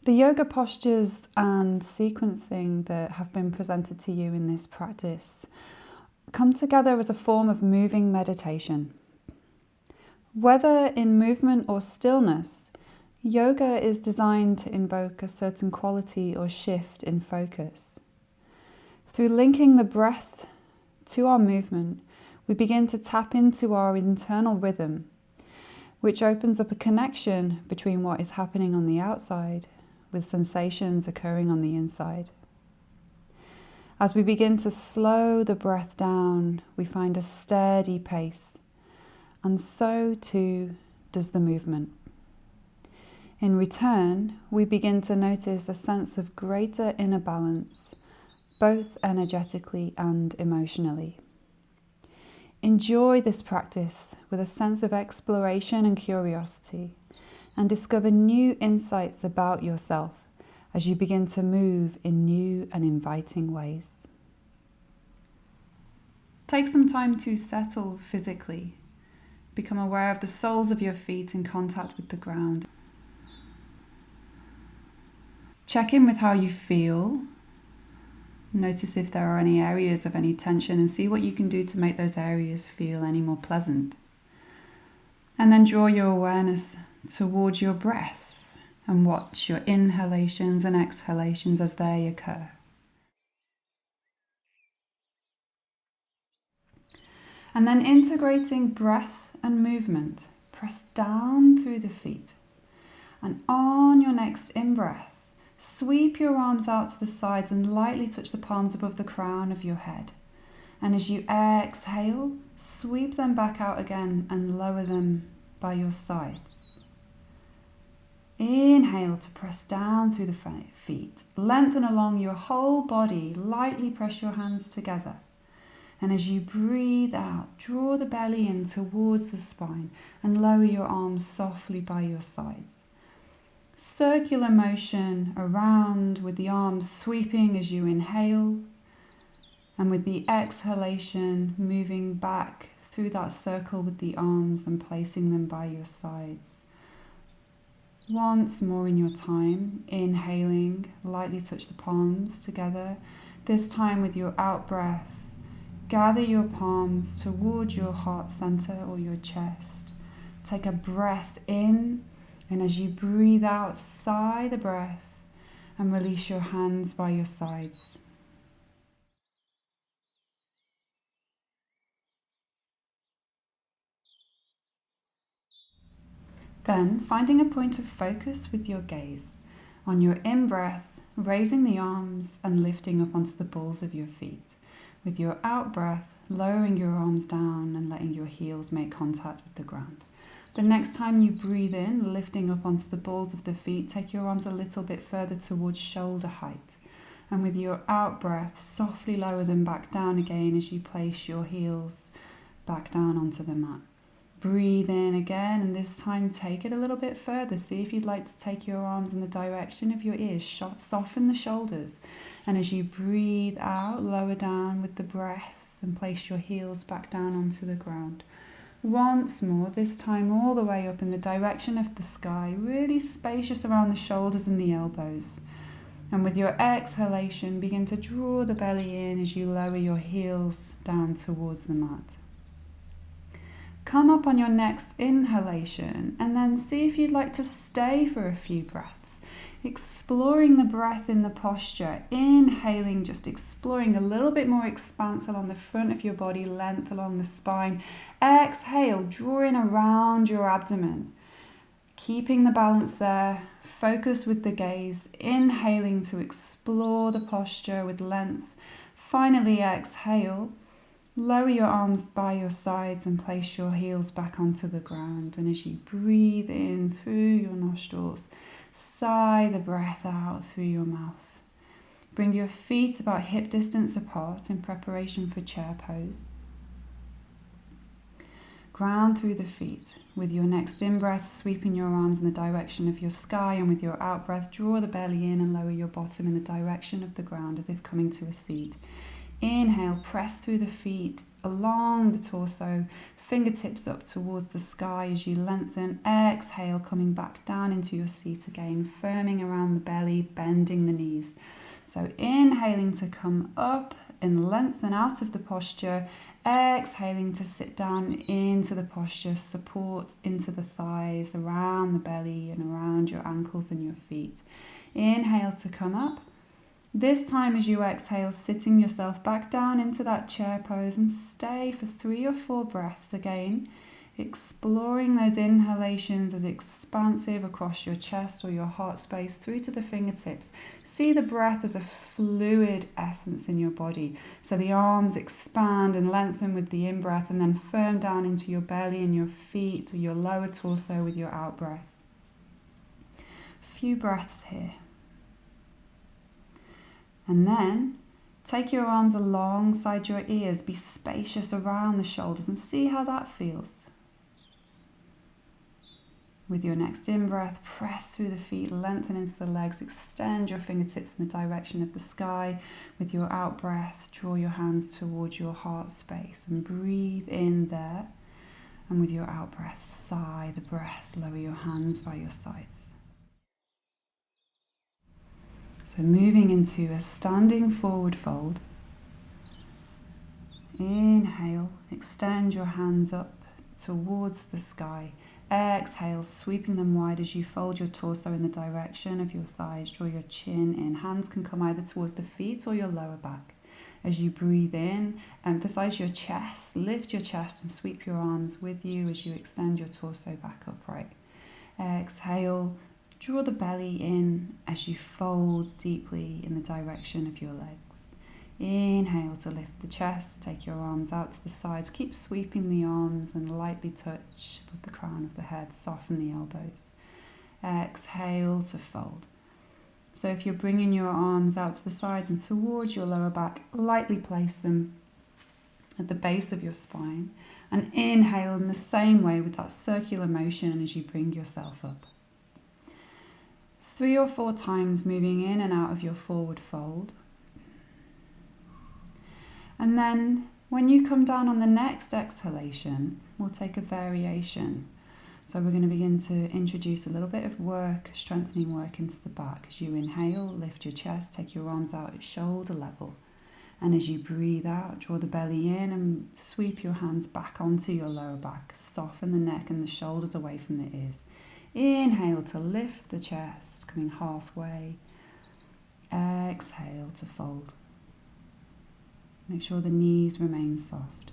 The yoga postures and sequencing that have been presented to you in this practice come together as a form of moving meditation. Whether in movement or stillness, yoga is designed to invoke a certain quality or shift in focus. Through linking the breath to our movement, we begin to tap into our internal rhythm, which opens up a connection between what is happening on the outside with sensations occurring on the inside. As we begin to slow the breath down, we find a steady pace, and so too does the movement. In return, we begin to notice a sense of greater inner balance, both energetically and emotionally. Enjoy this practice with a sense of exploration and curiosity, and discover new insights about yourself as you begin to move in new and inviting ways. Take some time to settle physically. Become aware of the soles of your feet in contact with the ground. Check in with how you feel. Notice if there are any areas of any tension and see what you can do to make those areas feel any more pleasant. And then draw your awareness towards your breath and watch your inhalations and exhalations as they occur. And then integrating breath and movement, press down through the feet. And on your next in-breath, sweep your arms out to the sides and lightly touch the palms above the crown of your head. And as you exhale, sweep them back out again and lower them by your sides. Inhale to press down through the feet. Lengthen along your whole body. Lightly press your hands together. And as you breathe out, draw the belly in towards the spine and lower your arms softly by your sides. Circular motion around with the arms sweeping as you inhale, and with the exhalation moving back through that circle with the arms and placing them by your sides. Once more in your time, inhaling, lightly touch the palms together. This time with your out breath, gather your palms towards your heart center or your chest. Take a breath in, and as you breathe out, sigh the breath and release your hands by your sides. Then, finding a point of focus with your gaze on your in-breath, raising the arms and lifting up onto the balls of your feet. With your out-breath, lowering your arms down and letting your heels make contact with the ground. The next time you breathe in, lifting up onto the balls of the feet, take your arms a little bit further towards shoulder height. And with your out-breath, softly lower them back down again as you place your heels back down onto the mat. Breathe in again, and this time take it a little bit further. See if you'd like to take your arms in the direction of your ears. Soften the shoulders. And as you breathe out, lower down with the breath and place your heels back down onto the ground. Once more, this time all the way up in the direction of the sky, really spacious around the shoulders and the elbows. And with your exhalation, begin to draw the belly in as you lower your heels down towards the mat. Come up on your next inhalation and then see if you'd like to stay for a few breaths, exploring the breath in the posture. Inhaling, just exploring a little bit more expanse along the front of your body, length along the spine. Exhale, drawing around your abdomen, keeping the balance there. Focus with the gaze, inhaling to explore the posture with length. Finally, exhale. Lower your arms by your sides and place your heels back onto the ground. And as you breathe in through your nostrils, sigh the breath out through your mouth. Bring your feet about hip distance apart in preparation for chair pose. Ground through the feet. With your next in-breath, sweeping your arms in the direction of your sky, and with your out-breath, draw the belly in and lower your bottom in the direction of the ground as if coming to a seat. Inhale, press through the feet, along the torso, fingertips up towards the sky as you lengthen. Exhale, coming back down into your seat again, firming around the belly, bending the knees. So inhaling to come up and lengthen out of the posture. Exhaling to sit down into the posture, support into the thighs, around the belly and around your ankles and your feet. Inhale to come up. This time as you exhale, sitting yourself back down into that chair pose and stay for 3 or 4 breaths again, exploring those inhalations as expansive across your chest or your heart space through to the fingertips. See the breath as a fluid essence in your body. So the arms expand and lengthen with the in-breath and then firm down into your belly and your feet or your lower torso with your out-breath. A few breaths here. And then take your arms alongside your ears, be spacious around the shoulders and see how that feels. With your next in-breath, press through the feet, lengthen into the legs, extend your fingertips in the direction of the sky. With your out-breath, draw your hands towards your heart space and breathe in there. And with your out-breath, sigh the breath, lower your hands by your sides. So moving into a standing forward fold. Inhale, extend your hands up towards the sky. Exhale, sweeping them wide as you fold your torso in the direction of your thighs. Draw your chin in. Hands can come either towards the feet or your lower back. As you breathe in, emphasize your chest. Lift your chest and sweep your arms with you as you extend your torso back upright. Exhale, draw the belly in as you fold deeply in the direction of your legs. Inhale to lift the chest, take your arms out to the sides, keep sweeping the arms and lightly touch above the crown of the head, soften the elbows. Exhale to fold. So if you're bringing your arms out to the sides and towards your lower back, lightly place them at the base of your spine and inhale in the same way with that circular motion as you bring yourself up. 3 or 4 times moving in and out of your forward fold. And then when you come down on the next exhalation, we'll take a variation. So we're going to begin to introduce a little bit of work, strengthening work into the back. As you inhale, lift your chest, take your arms out at shoulder level. And as you breathe out, draw the belly in and sweep your hands back onto your lower back. Soften the neck and the shoulders away from the ears. Inhale to lift the chest, coming halfway. Exhale to fold. Make sure the knees remain soft.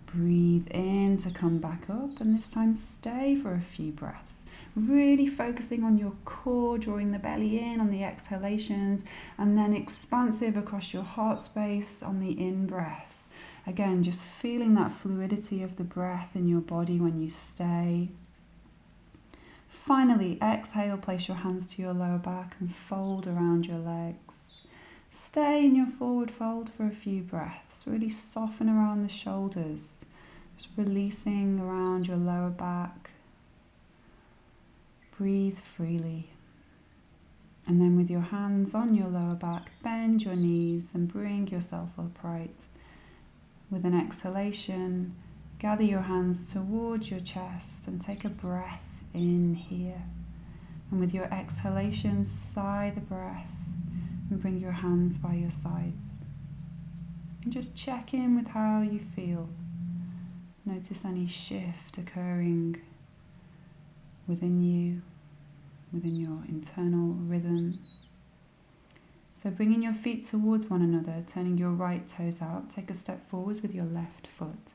Breathe in to come back up and this time stay for a few breaths. Really focusing on your core, drawing the belly in on the exhalations and then expansive across your heart space on the in-breath. Again, just feeling that fluidity of the breath in your body when you stay. Finally, exhale, place your hands to your lower back and fold around your legs. Stay in your forward fold for a few breaths. Really soften around the shoulders. Just releasing around your lower back. Breathe freely. And then with your hands on your lower back, bend your knees and bring yourself upright. With an exhalation, gather your hands towards your chest and take a breath in here. And with your exhalation, sigh the breath. And bring your hands by your sides. And just check in with how you feel. Notice any shift occurring within you, within your internal rhythm. So bringing your feet towards one another, turning your right toes out, take a step forwards with your left foot.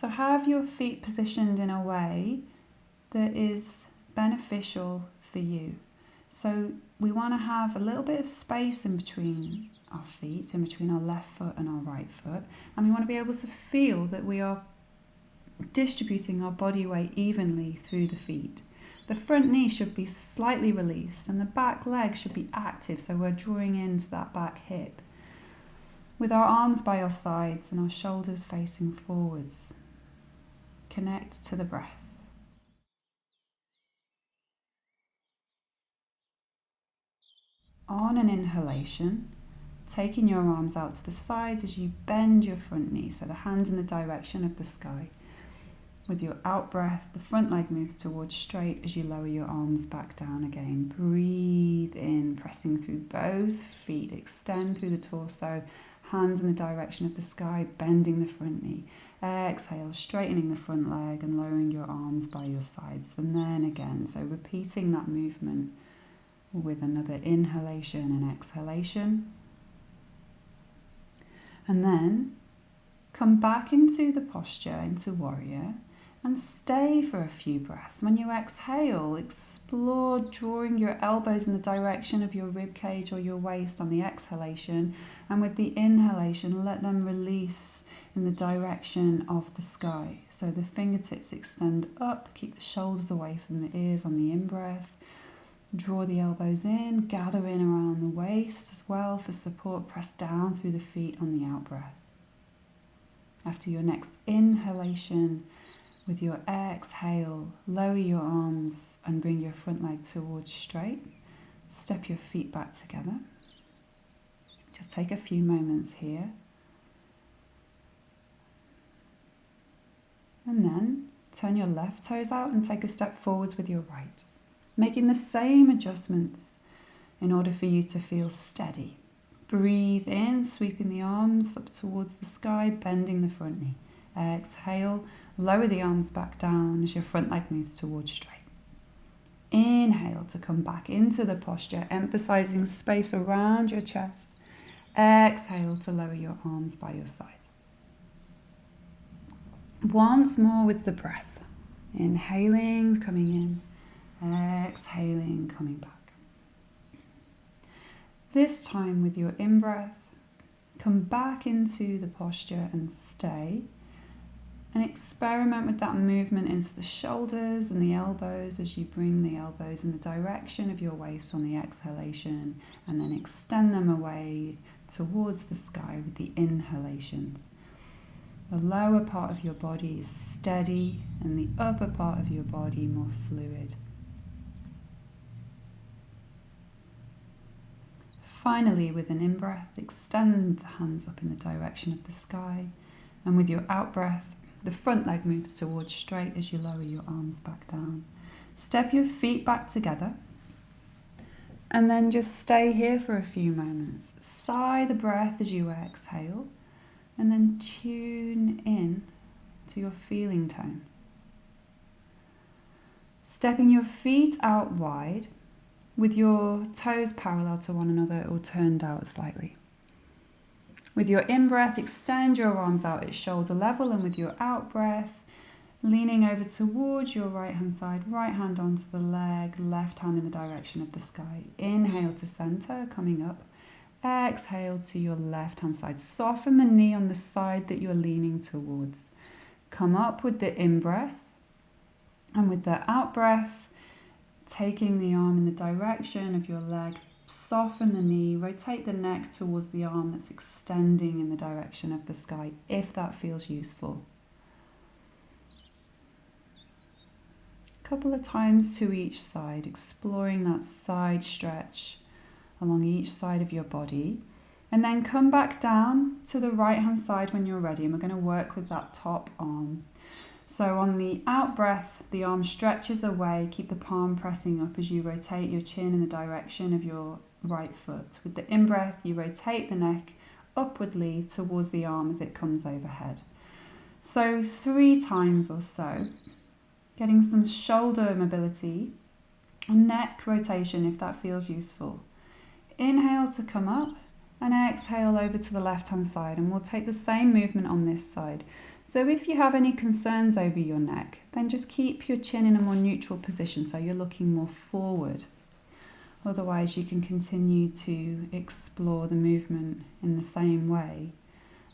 So have your feet positioned in a way that is beneficial for you. So we want to have a little bit of space in between our feet, in between our left foot and our right foot. And we want to be able to feel that we are distributing our body weight evenly through the feet. The front knee should be slightly released and the back leg should be active, so we're drawing into that back hip. With our arms by our sides and our shoulders facing forwards. Connect to the breath. On an inhalation, taking your arms out to the sides as you bend your front knee, so the hands in the direction of the sky. With your out breath, the front leg moves towards straight as you lower your arms back down again. Breathe in, pressing through both feet. Extend through the torso, hands in the direction of the sky, bending the front knee. Exhale, straightening the front leg and lowering your arms by your sides. And then again, so repeating that movement with another inhalation and exhalation. And then come back into the posture, into warrior, and stay for a few breaths. When you exhale, explore drawing your elbows in the direction of your rib cage or your waist on the exhalation, and with the inhalation, let them release in the direction of the sky. So the fingertips extend up, keep the shoulders away from the ears on the in-breath. Draw the elbows in, gather in around the waist as well for support. Press down through the feet on the out-breath. After your next inhalation, with your exhale, lower your arms and bring your front leg towards straight. Step your feet back together. Just take a few moments here. And then turn your left toes out and take a step forwards with your right, making the same adjustments in order for you to feel steady. Breathe in, sweeping the arms up towards the sky, bending the front knee. Exhale, lower the arms back down as your front leg moves towards straight. Inhale to come back into the posture, emphasizing space around your chest. Exhale to lower your arms by your side. Once more with the breath. Inhaling, coming in. Exhaling, coming back. This time with your in-breath, come back into the posture and stay. And experiment with that movement into the shoulders and the elbows as you bring the elbows in the direction of your waist on the exhalation, and then extend them away towards the sky with the inhalations. The lower part of your body is steady and the upper part of your body more fluid. Finally, with an in-breath, extend the hands up in the direction of the sky, and with your out-breath, the front leg moves towards straight as you lower your arms back down. Step your feet back together and then just stay here for a few moments. Sigh the breath as you exhale and then tune in to your feeling tone. Stepping your feet out wide with your toes parallel to one another or turned out slightly. With your in-breath, extend your arms out at shoulder level, and with your out-breath, leaning over towards your right-hand side, right hand onto the leg, left hand in the direction of the sky. Inhale to center, coming up. Exhale to your left-hand side. Soften the knee on the side that you're leaning towards. Come up with the in-breath, and with the out-breath, taking the arm in the direction of your leg. Soften the knee, rotate the neck towards the arm that's extending in the direction of the sky, if that feels useful. A couple of times to each side, exploring that side stretch along each side of your body. And then come back down to the right hand side when you're ready, and we're going to work with that top arm. So on the out breath, the arm stretches away, keep the palm pressing up as you rotate your chin in the direction of your right foot. With the in-breath, you rotate the neck upwardly towards the arm as it comes overhead. So 3 times or so, getting some shoulder mobility and neck rotation if that feels useful. Inhale to come up and exhale over to the left-hand side, and we'll take the same movement on this side. So if you have any concerns over your neck, then just keep your chin in a more neutral position so you're looking more forward. Otherwise, you can continue to explore the movement in the same way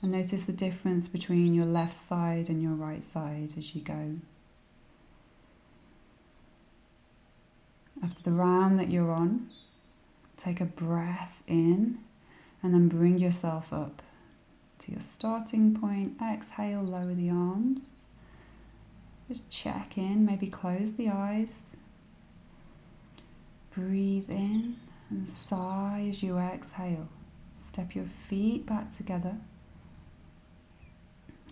and notice the difference between your left side and your right side as you go. After the round that you're on, take a breath in and then bring yourself up to your starting point. Exhale, lower the arms. Just check in, maybe close the eyes. Breathe in and sigh as you exhale. Step your feet back together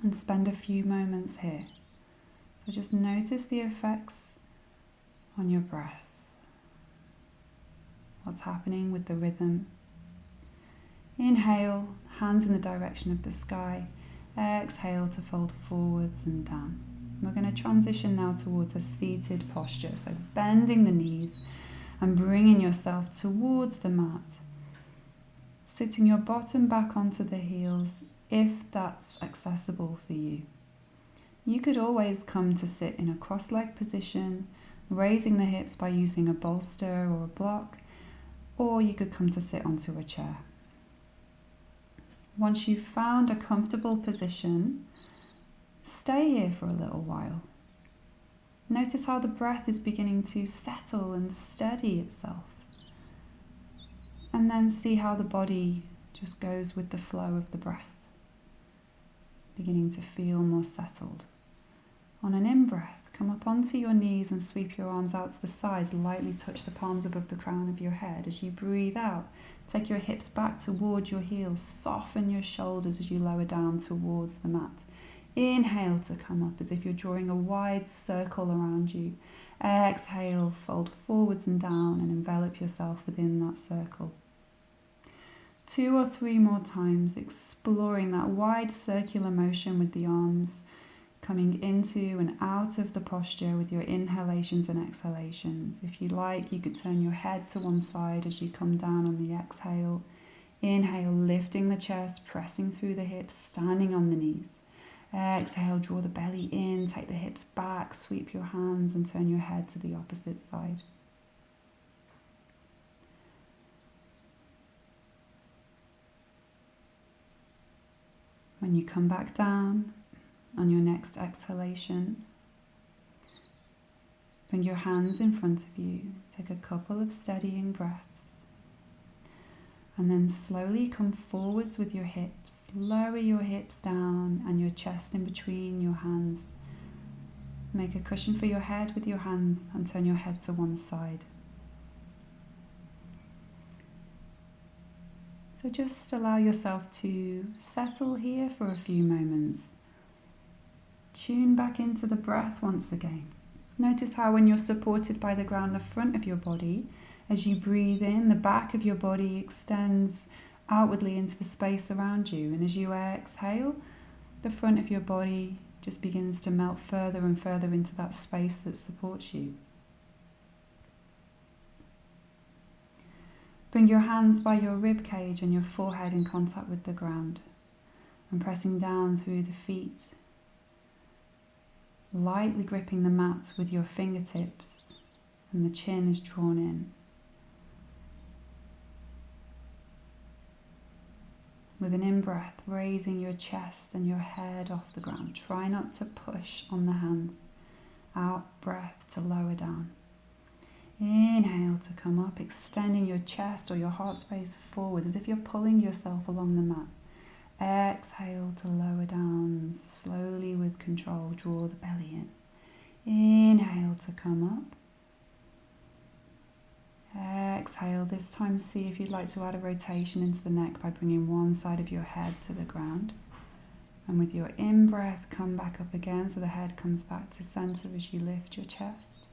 and spend a few moments here. So just notice the effects on your breath. What's happening with the rhythm. Inhale, hands in the direction of the sky. Exhale to fold forwards and down. We're going to transition now towards a seated posture. So bending the knees and bringing yourself towards the mat. Sitting your bottom back onto the heels if that's accessible for you. You could always come to sit in a cross-legged position, raising the hips by using a bolster or a block, or you could come to sit onto a chair. Once you've found a comfortable position, stay here for a little while. Notice how the breath is beginning to settle and steady itself. And then see how the body just goes with the flow of the breath, beginning to feel more settled. On an in-breath, come up onto your knees and sweep your arms out to the sides, lightly touch the palms above the crown of your head. As you breathe out, take your hips back towards your heels, soften your shoulders as you lower down towards the mat. Inhale to come up as if you're drawing a wide circle around you. Exhale, fold forwards and down and envelop yourself within that circle. 2 or 3 more times, exploring that wide circular motion with the arms, coming into and out of the posture with your inhalations and exhalations. If you like, you could turn your head to one side as you come down on the exhale. Inhale, lifting the chest, pressing through the hips, standing on the knees. Exhale, draw the belly in, take the hips back, sweep your hands and turn your head to the opposite side. When you come back down, on your next exhalation, bring your hands in front of you, take a couple of steadying breaths, and then slowly come forwards with your hips. Lower your hips down and your chest in between your hands. Make a cushion for your head with your hands and turn your head to one side. So just allow yourself to settle here for a few moments. Tune back into the breath once again. Notice how when you're supported by the ground, the front of your body, as you breathe in, the back of your body extends outwardly into the space around you. And as you exhale, the front of your body just begins to melt further and further into that space that supports you. Bring your hands by your rib cage and your forehead in contact with the ground, and pressing down through the feet. Lightly gripping the mat with your fingertips, and the chin is drawn in. With an in-breath, raising your chest and your head off the ground. Try not to push on the hands. Out breath to lower down. Inhale to come up, extending your chest or your heart space forward as if you're pulling yourself along the mat. Exhale to lower down, slowly with control, draw the belly in. Inhale to come up. Exhale, this time see if you'd like to add a rotation into the neck by bringing one side of your head to the ground. And with your in-breath, come back up again so the head comes back to center as you lift your chest.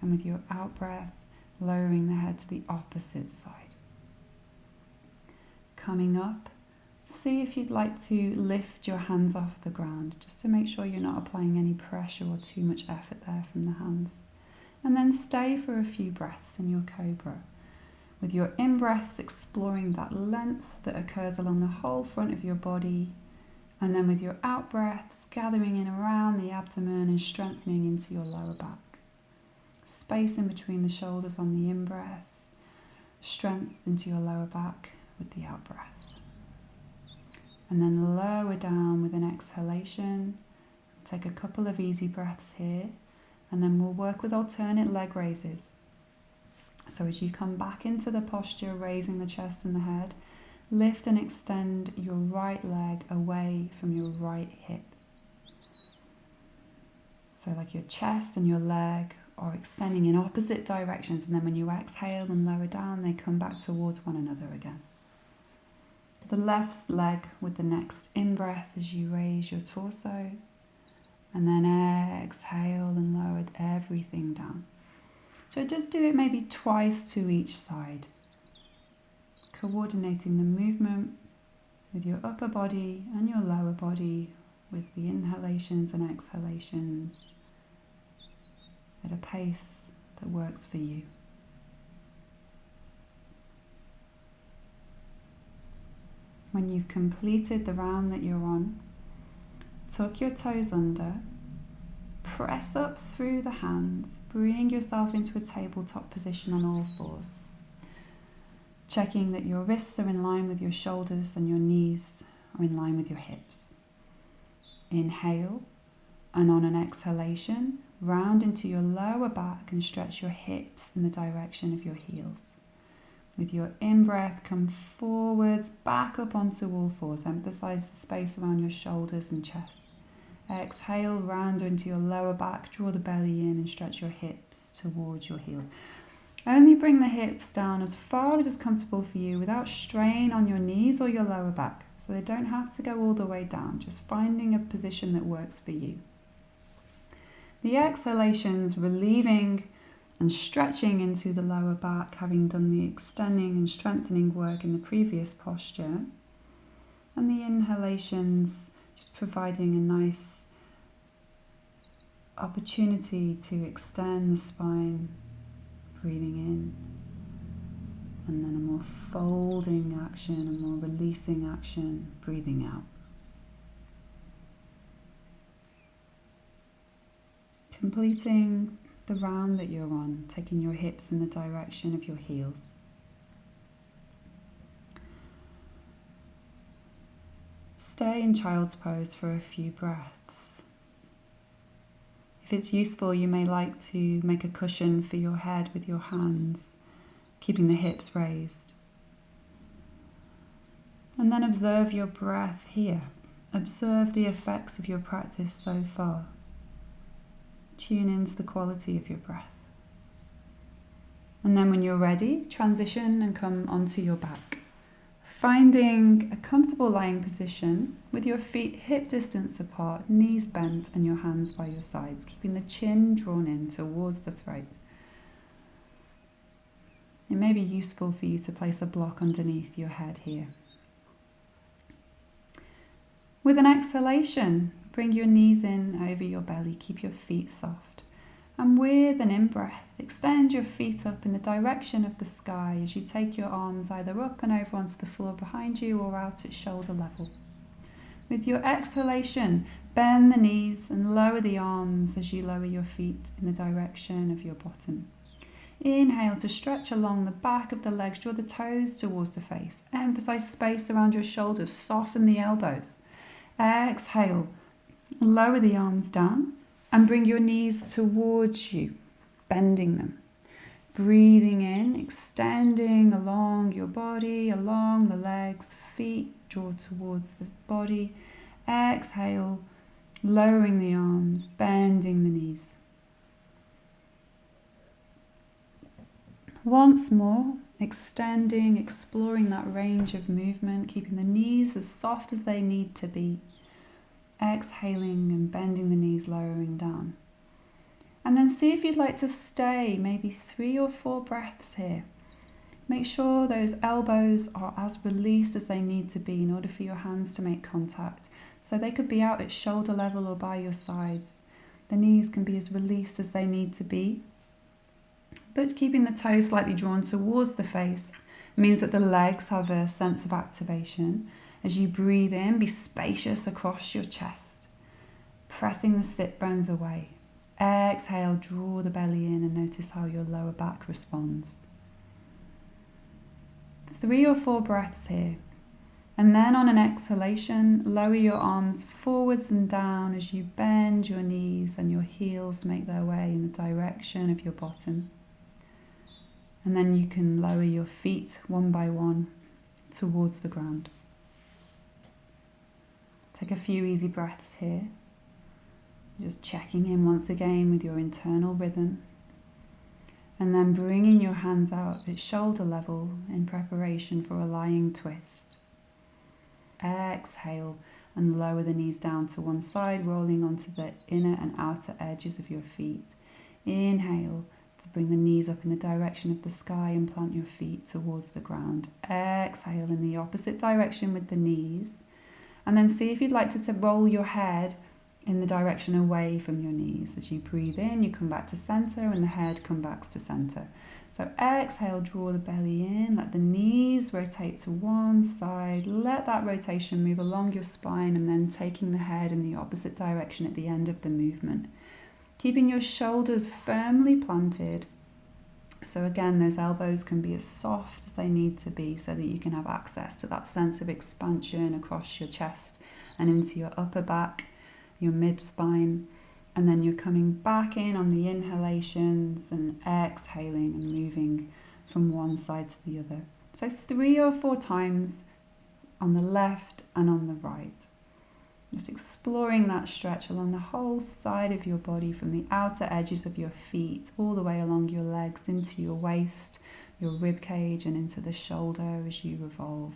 And with your out-breath, lowering the head to the opposite side. Coming up, see if you'd like to lift your hands off the ground, just to make sure you're not applying any pressure or too much effort there from the hands. And then stay for a few breaths in your cobra. With your in-breaths, exploring that length that occurs along the whole front of your body. And then with your out-breaths, gathering in around the abdomen and strengthening into your lower back. Space in between the shoulders on the in-breath. Strength into your lower back with the out-breath. And then lower down with an exhalation. Take a couple of easy breaths here. And then we'll work with alternate leg raises. So as you come back into the posture, raising the chest and the head, lift and extend your right leg away from your right hip. So like your chest and your leg are extending in opposite directions, and then when you exhale and lower down, they come back towards one another again. the left leg with the next in-breath as you raise your torso. And then exhale and lower everything down. So just do it maybe twice to each side. Coordinating the movement with your upper body and your lower body with the inhalations and exhalations at a pace that works for you. When you've completed the round that you're on, tuck your toes under, press up through the hands, bring yourself into a tabletop position on all fours. Checking that your wrists are in line with your shoulders and your knees are in line with your hips. Inhale, and on an exhalation, round into your lower back and stretch your hips in the direction of your heels. With your in-breath, come forwards, back up onto all fours. Emphasize the space around your shoulders and chest. Exhale, round into your lower back, draw the belly in and stretch your hips towards your heels. Only bring the hips down as far as is comfortable for you without strain on your knees or your lower back. So they don't have to go all the way down, just finding a position that works for you. The exhalations, relieving and stretching into the lower back, having done the extending and strengthening work in the previous posture. And the inhalations, just providing a nice opportunity to extend the spine, breathing in, and then a more folding action, a more releasing action, breathing out. Completing the round that you're on, taking your hips in the direction of your heels. Stay in child's pose for a few breaths. If it's useful, you may like to make a cushion for your head with your hands, keeping the hips raised. And then observe your breath here. Observe the effects of your practice so far. Tune into the quality of your breath. And then when you're ready, transition and come onto your back. Finding a comfortable lying position with your feet hip distance apart, knees bent and your hands by your sides, keeping the chin drawn in towards the throat. It may be useful for you to place a block underneath your head here. With an exhalation, bring your knees in over your belly, keep your feet soft. And with an in-breath, extend your feet up in the direction of the sky as you take your arms either up and over onto the floor behind you or out at shoulder level. With your exhalation, bend the knees and lower the arms as you lower your feet in the direction of your bottom. Inhale to stretch along the back of the legs, draw the toes towards the face. Emphasize space around your shoulders, soften the elbows. Exhale, lower the arms down and bring your knees towards you, bending them. Breathing in, extending along your body, along the legs, feet draw towards the body. Exhale, lowering the arms, bending the knees. Once more, extending, exploring that range of movement, keeping the knees as soft as they need to be. Exhaling and bending the knees, lowering down. And then see if you'd like to stay maybe 3 or 4 breaths here. Make sure those elbows are as released as they need to be in order for your hands to make contact. So they could be out at shoulder level or by your sides. The knees can be as released as they need to be. But keeping the toes slightly drawn towards the face means that the legs have a sense of activation. As you breathe in, be spacious across your chest, pressing the sit bones away. Exhale, draw the belly in and notice how your lower back responds. 3 or 4 breaths here. And then on an exhalation, lower your arms forwards and down as you bend your knees and your heels make their way in the direction of your bottom. And then you can lower your feet one by one towards the ground. Take a few easy breaths here. Just checking in once again with your internal rhythm. And then bringing your hands out at shoulder level in preparation for a lying twist. Exhale and lower the knees down to one side, rolling onto the inner and outer edges of your feet. Inhale to bring the knees up in the direction of the sky and plant your feet towards the ground. Exhale in the opposite direction with the knees. And then see if you'd like to roll your head in the direction away from your knees. As you breathe in, you come back to center and the head comes back to center. So exhale, draw the belly in, let the knees rotate to one side, let that rotation move along your spine, and then taking the head in the opposite direction at the end of the movement. Keeping your shoulders firmly planted. So again, those elbows can be as soft as they need to be so that you can have access to that sense of expansion across your chest and into your upper back, your mid-spine. And then you're coming back in on the inhalations and exhaling and moving from one side to the other. So 3 or 4 times on the left and on the right. Just exploring that stretch along the whole side of your body, from the outer edges of your feet all the way along your legs into your waist, your rib cage, and into the shoulder as you revolve.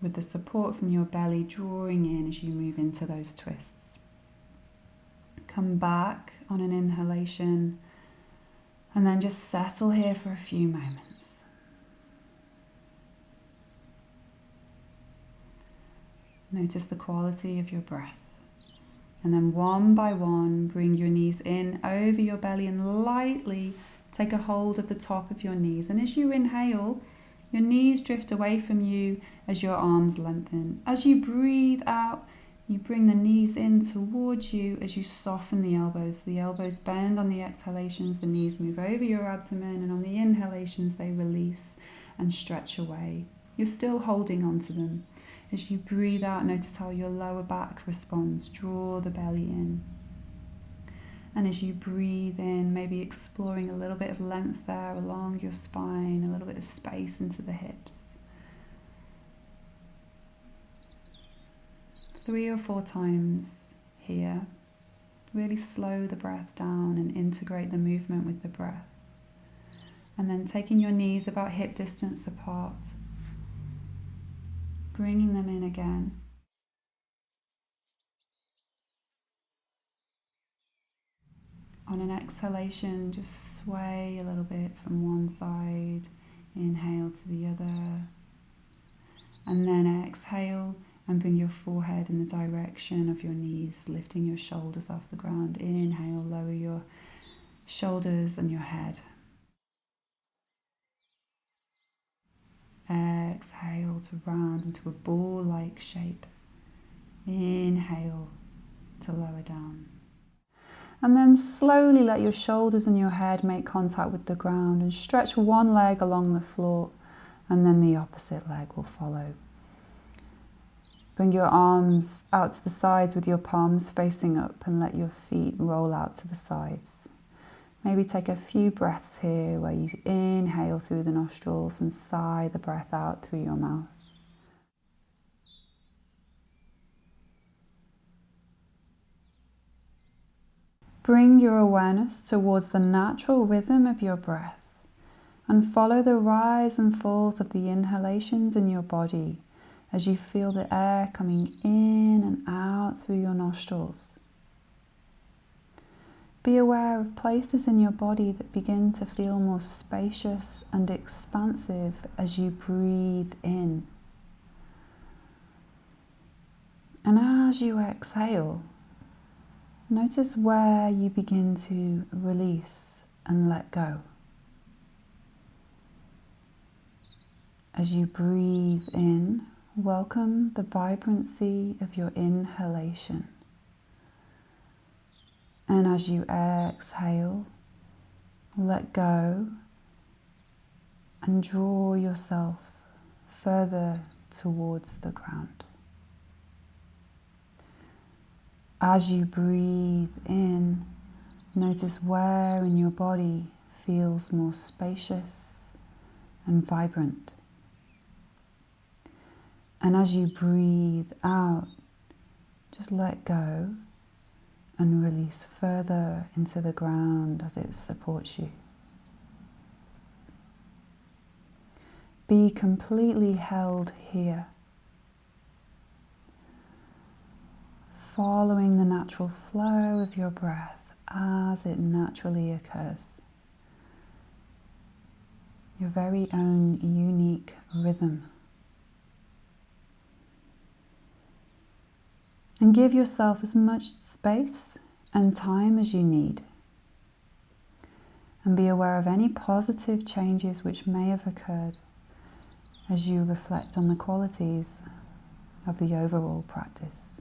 With the support from your belly drawing in as you move into those twists. Come back on an inhalation and then just settle here for a few moments. Notice the quality of your breath. And then one by one, bring your knees in over your belly and lightly take a hold of the top of your knees. And as you inhale, your knees drift away from you as your arms lengthen. As you breathe out, you bring the knees in towards you as you soften the elbows. The elbows bend on the exhalations, the knees move over your abdomen, and on the inhalations they release and stretch away. You're still holding on to them. As you breathe out, notice how your lower back responds. Draw the belly in. And as you breathe in, maybe exploring a little bit of length there along your spine, a little bit of space into the hips. 3 or 4 times here. Really slow the breath down and integrate the movement with the breath. And then taking your knees about hip distance apart, bringing them in again. On an exhalation, just sway a little bit from one side, inhale to the other, and then exhale and bring your forehead in the direction of your knees, lifting your shoulders off the ground. Inhale, lower your shoulders and your head. Exhale to round into a ball-like shape. Inhale to lower down. And then slowly let your shoulders and your head make contact with the ground and stretch one leg along the floor, and then the opposite leg will follow. Bring your arms out to the sides with your palms facing up and let your feet roll out to the sides. Maybe take a few breaths here where you inhale through the nostrils and sigh the breath out through your mouth. Bring your awareness towards the natural rhythm of your breath and follow the rise and falls of the inhalations in your body as you feel the air coming in and out through your nostrils. Be aware of places in your body that begin to feel more spacious and expansive as you breathe in. And as you exhale, notice where you begin to release and let go. As you breathe in, welcome the vibrancy of your inhalation. And as you exhale, let go and draw yourself further towards the ground. As you breathe in, notice where in your body feels more spacious and vibrant. And as you breathe out, just let go and release further into the ground as it supports you. Be completely held here following the natural flow of your breath as it naturally occurs. Your very own unique rhythm. And give yourself as much space and time as you need. And be aware of any positive changes which may have occurred as you reflect on the qualities of the overall practice.